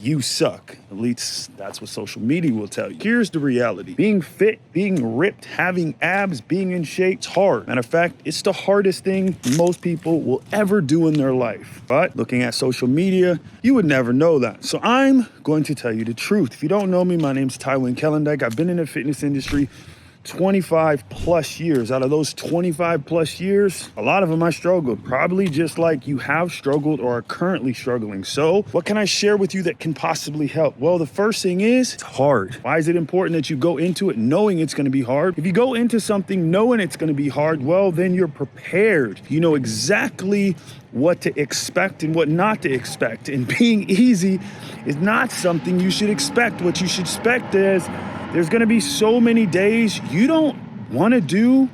you suck. At least that's what social media will tell you. Here's the reality. Being fit, being ripped, having abs, being in shape, it's hard. Matter of fact, it's the hardest thing most people will ever do in their life. But looking at social media, you would never know that. So I'm going to tell you the truth. If you don't know me, my name's Tywin Kellendike. I've been in the fitness industry 25 plus years. Out of those 25 plus years, a lot of them I struggled, probably just like you have struggled or are currently struggling. So what can I share with you that can possibly help? Well, the first thing is it's hard. Why is it important that you go into it knowing it's going to be hard? If you go into something knowing it's going to be hard, well, then you're prepared. You know exactly what to expect and what not to expect. And being easy is not something you should expect. What you should expect is there's going to be so many days you don't want to do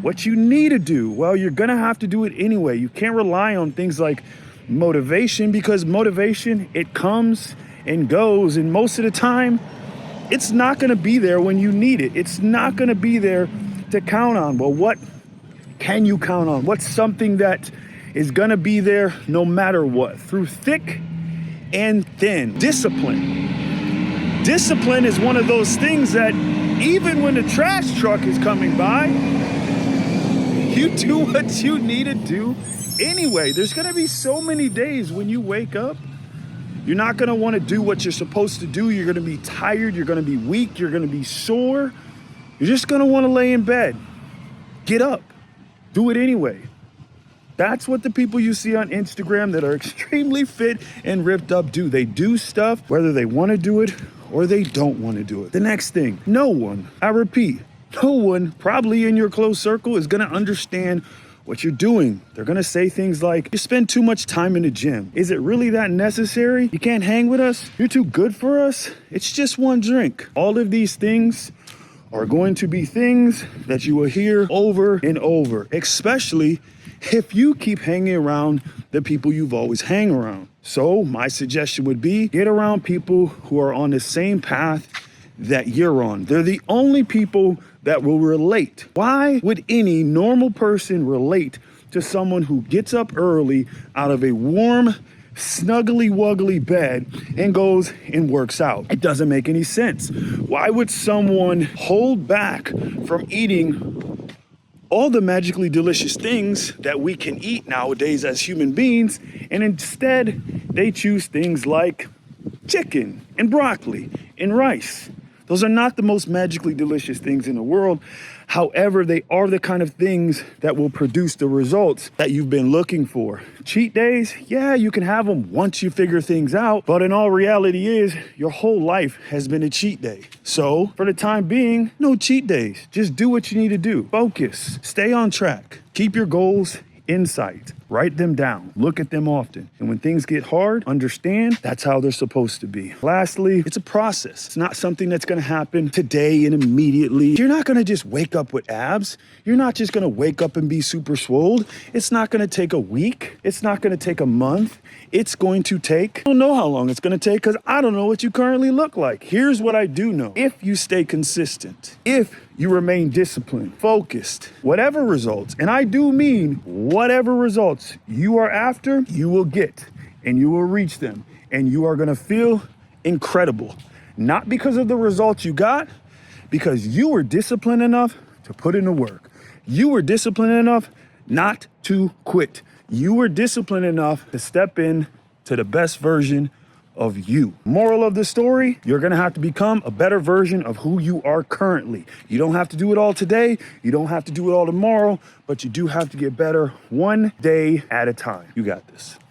what you need to do. Well, you're going to have to do it anyway. You can't rely on things like motivation, because motivation, it comes and goes. And most of the time, it's not going to be there when you need it. It's not going to be there to count on. Well, what can you count on? What's something that is going to be there no matter what? Through thick and thin. Discipline. Discipline is one of those things that even when the trash truck is coming by, you do what you need to do anyway. There's going to be so many days when you wake up, you're not going to want to do what you're supposed to do. You're going to be tired. You're going to be weak. You're going to be sore. You're just going to want to lay in bed. Get up. Do it anyway. That's what the people you see on Instagram that are extremely fit and ripped up do. They do stuff whether they want to do it or they don't want to do it. The next thing, no one, I repeat, no one probably in your close circle is going to understand what you're doing. They're going to say things like, you spend too much time in the gym. Is it really that necessary? You can't hang with us? You're too good for us? It's just one drink. All of these things are going to be things that you will hear over and over, especially if you keep hanging around the people you've always hang around. So my suggestion would be get around people who are on the same path that you're on. They're the only people that will relate. Why would any normal person relate to someone who gets up early out of a warm, snuggly wuggly bed and goes and works out? It doesn't make any sense. Why would someone hold back from eating all the magically delicious things that we can eat nowadays as human beings, and instead they choose things like chicken and broccoli and rice? Those are not the most magically delicious things in the world. However, they are the kind of things that will produce the results that you've been looking for. Cheat days, yeah, you can have them once you figure things out, but in all reality is your whole life has been a cheat day. So for the time being, no cheat days. Just do what you need to do. Focus, stay on track, keep your goals in sight. Write them down, look at them often. And when things get hard, understand that's how they're supposed to be. Lastly, it's a process. It's not something that's gonna happen today and immediately. You're not gonna just wake up with abs. You're not just gonna wake up and be super swole. It's not gonna take a week. It's not gonna take a month. It's going to take, I don't know how long it's gonna take because I don't know what you currently look like. Here's what I do know. If you stay consistent, if you remain disciplined, focused, whatever results, and I do mean whatever results you are after, you will get and you will reach them and you are gonna feel incredible. Not because of the results you got, because you were disciplined enough to put in the work. You were disciplined enough not to quit. You were disciplined enough to step in to the best version of you. Moral of the story, you're gonna have to become a better version of who you are currently. You don't have to do it all today, you don't have to do it all tomorrow, but you do have to get better one day at a time. You got this.